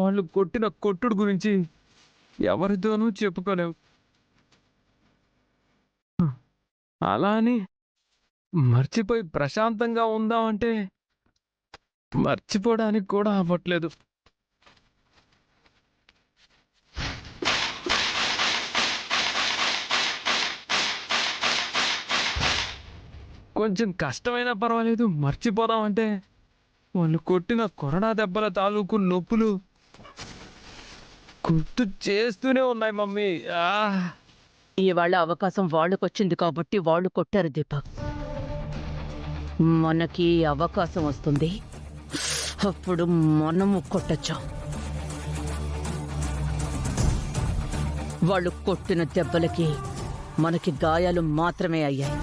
వాళ్ళు కొట్టిన కొట్టుడు గురించి ఎవరితోనూ చెప్పుకోలేవు. అలా అని మర్చిపోయి ప్రశాంతంగా ఉందామంటే మర్చిపోవడానికి కూడా అవ్వట్లేదు. కొంచెం కష్టమైనా పర్వాలేదు, మర్చిపోదామంటే వాళ్ళు కొట్టిన కొరడా దెబ్బల తాలూకు నొప్పులు గుర్తు చేస్తూనే ఉన్నాయి మమ్మీ. ఇవాళ అవకాశం వాళ్ళకొచ్చింది కాబట్టి వాళ్ళు కొట్టారు దీపక్. మనకి అవకాశం వస్తుంది, అప్పుడు మనము కొట్టచ్చు. వాళ్ళు కొట్టిన దెబ్బలకి మనకి గాయాలు మాత్రమే అయ్యాయి,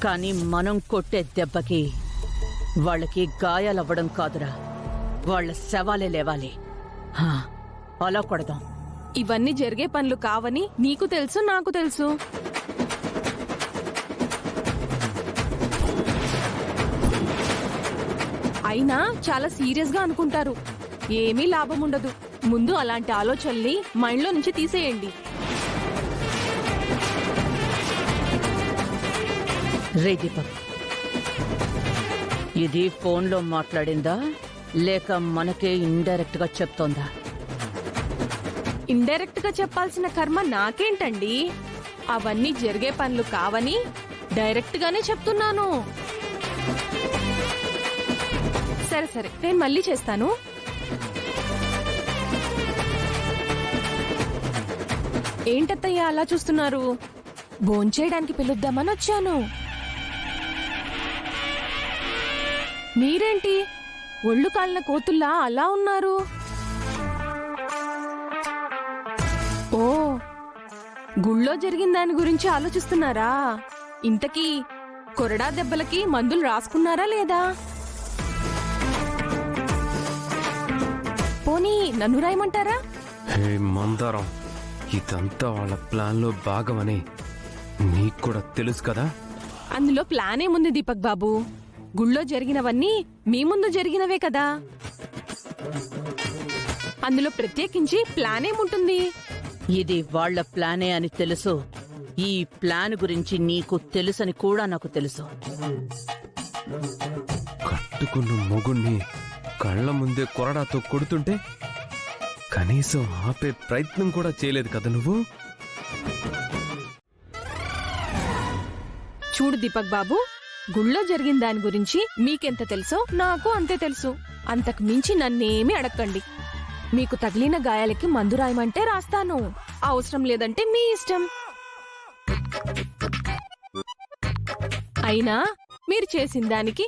కానీ మనం కొట్టే దెబ్బకి వాళ్ళకి గాయాలవ్వడం కాదురా, వాళ్ళ శవాలే లేవాలి. అలా కొడదాం. ఇవన్నీ జరిగే పనులు కావని నీకు తెలుసు, నాకు తెలుసు. అయినా చాలా సీరియస్ గా అనుకుంటారు. ఏమీ లాభం ఉండదు. ముందు అలాంటి ఆలోచనల్ని మైండ్లో నుంచి తీసేయండి. రే దీపక్, ఇది ఫోన్లో మాట్లాడిందా లేక మనకే ఇండైరెక్ట్ గా చెప్తోందా? ఇండైరెక్ట్ గా చెప్పాల్సిన కర్మ నాకేంటండి? అవన్నీ జరిగే పనులు కావని డైరెక్ట్ గానే చెప్తున్నాను. సరే సరే, నేను మళ్ళీ చేస్తాను. ఏంటత్తయ్య అలా చూస్తున్నారు? భోంచేయడానికి పిలుద్దామని వచ్చాను. మీరేంటి ఒళ్ళు కాలిన కోతుల్లా అలా ఉన్నారు? ఓ, గుళ్ళో జరిగిన దాని గురించి ఆలోచిస్తున్నారా? ఇంతకీ కొరడా దెబ్బలకి మందులు రాసుకున్నారా లేదా? పోనీ నన్ను రాయమంటారా? హే మందారం, ఇదంతా వాళ్ళ ప్లాన్లో భాగమని నీకు కూడా తెలుసు కదా. అందులో ప్లాన్ ఏముంది దీపక్ బాబు? గుళ్ళో జరిగినవన్నీ మీ ముందు జరిగినవే కదా. అందులో ప్రత్యేకించి ప్లాన్ ఏముంటుంది? ఇది వాళ్ల ప్లానే అని తెలుసు. ఈ ప్లాన్ గురించి నీకు తెలుసని కూడా నాకు తెలుసు. కట్టుకున్న మొగుణ్ణి కళ్ళ ముందే కొరడాతో కొడుతుంటే కనీసం ఆపే ప్రయత్నం కూడా చేయలేదు కదా నువ్వు. చూడు దీపక్ బాబు, గుళ్ళో జరిగిన దాని గురించి మీకెంత తెలుసో నాకు అంతే తెలుసు. అంతకు మించి నన్నేమీ అడక్కండి. మీకు తగిలిన గాయాలకి మందు రాయమంటే రాస్తాను, అవసరం లేదంటే మీ ఇష్టం. అయినా మీరు చేసిన దానికి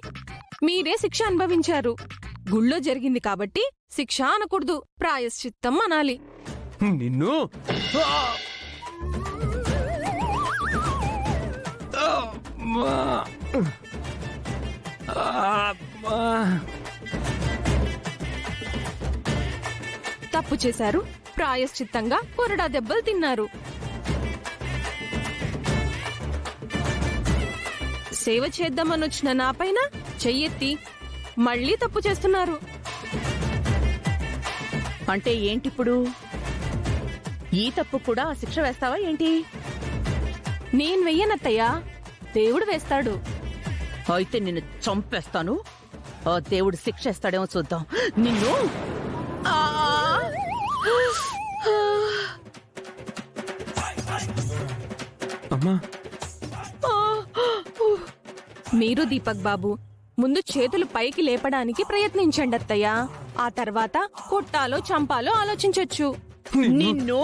మీరే శిక్ష అనుభవించారు. గుళ్ళో జరిగింది కాబట్టి శిక్ష అనకూడదు, ప్రాయశ్చిత్తం అనాలి. నిన్ను తప్పు చేశారు, ప్రాయశ్చిత్తంగా కొరడా దెబ్బలు తిన్నారు. సేవ చేద్దామనొచ్చిన నాపైన చెయ్యెత్తి మళ్ళీ తప్పు చేస్తున్నారు. అంటే ఏంటిప్పుడు? ఈ తప్పు కూడా శిక్ష వేస్తావా ఏంటి? నేను వెయ్యనత్తయ్యా, దేవుడు వేస్తాడు. అయితే నిన్ను చంపేస్తాను. ఆ దేవుడు శిక్ష వేస్తాడేమో చూద్దాం. నిన్ను అమ్మా. మీరు దీపక్ బాబు ముందు చేతులు పైకి లేపడానికి ప్రయత్నించండి అత్తయ్య. ఆ తర్వాత కొట్టాలో చంపాలో ఆలోచించొచ్చు. నిన్ను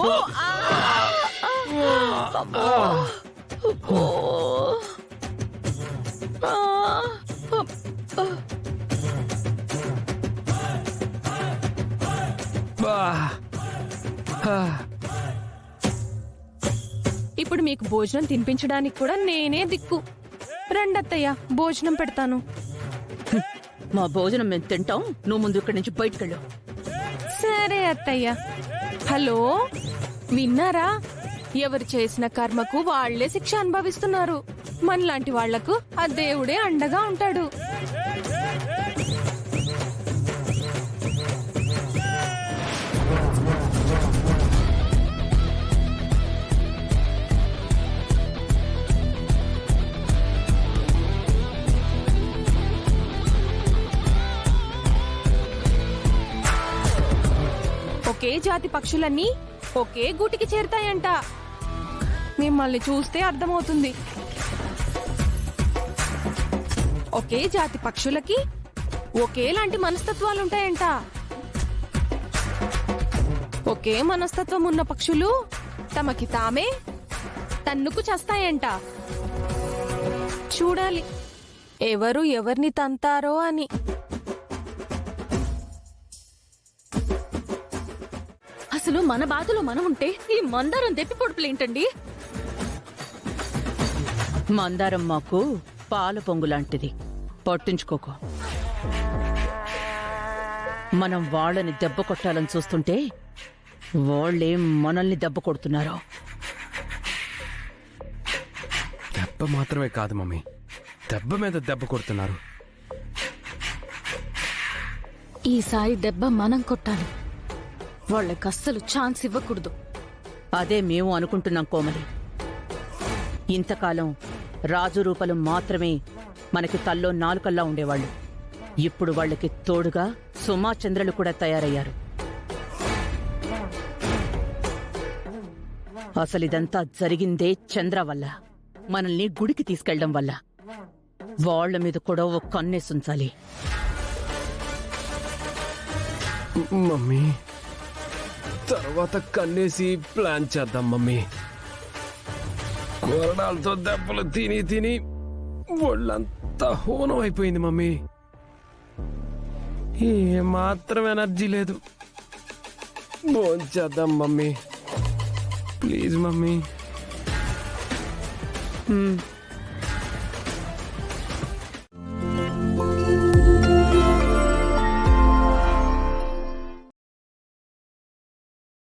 ఇప్పుడు మీకు భోజనం తినిపించడానికి కూడా నేనే దిక్కు. రండత్తయ్య, భోజనం పెడతాను. మా భోజనం మేము తింటాం, నువ్వు ముందు ఇక్కడి నుంచి బయటకెళ్ళు. సరే అత్తయ్య. హలో, విన్నారా? ఎవరు చేసిన కర్మకు వాళ్లే శిక్ష అనుభవిస్తున్నారు. మనలాంటి వాళ్లకు ఆ దేవుడే అండగా ఉంటాడు. ఒకే జాతి పక్షులన్నీ ఒకే గూటికి చేరుతాయంట. మిమ్మల్ని చూస్తే అర్థమవుతుంది. ఒకే జాతి పక్షులకి ఒకేలాంటి మనస్తత్వాలుంటాయంట. ఒకే మనస్తత్వం ఉన్న పక్షులు తమకి తామే తన్నుకు చేస్తాయంట. చూడాలి ఎవరు ఎవరిని తంతారో అని. అసలు మన బాధలో మనం ఉంటే ఈ మందారం దెప్పి పొడుపులేంటండి? మందారం మాకు పాల పొంగులాంటిది, పట్టించుకోకో. మనం వాళ్ళని దెబ్బ కొట్టాలని చూస్తుంటే వాళ్ళే మనల్ని దెబ్బ కొడుతున్నారు. దెబ్బ మాత్రమే కాదు మమ్మీ, దెబ్బ మీద దెబ్బ కొడుతున్నారు. ఈసారి దెబ్బ మనం కొట్టాలి, వాళ్ళకి అస్సలు ఛాన్స్ ఇవ్వకూడదు. అదే మేము అనుకుంటున్నాం కోమలి. ఇంతకాలం రాజు రూపలు మాత్రమే మనకి తల్లో నాలుకల్లా ఉండేవాళ్ళు. ఇప్పుడు వాళ్ళకి తోడుగా సుమాచంద్రలు కూడా తయారయ్యారు. అసలిదంతా జరిగిందే చంద్ర వల్ల, మనల్ని గుడికి తీసుకెళ్లడం వల్ల. వాళ్ళ మీద కూడా ఒక కన్నేసుంచాలి. మమ్మీ, తర్వాత కన్నేసి ప్లాన్ చేద్దాం మమ్మీ. కొరడాలతో దెబ్బలు తిని తిని ఒళ్ళంతా హోనం అయిపోయింది మమ్మీ. ఏ మాత్రం ఎనర్జీ లేదు. భోంచేద్దాం మమ్మీ, ప్లీజ్ మమ్మీ. హ్మ్.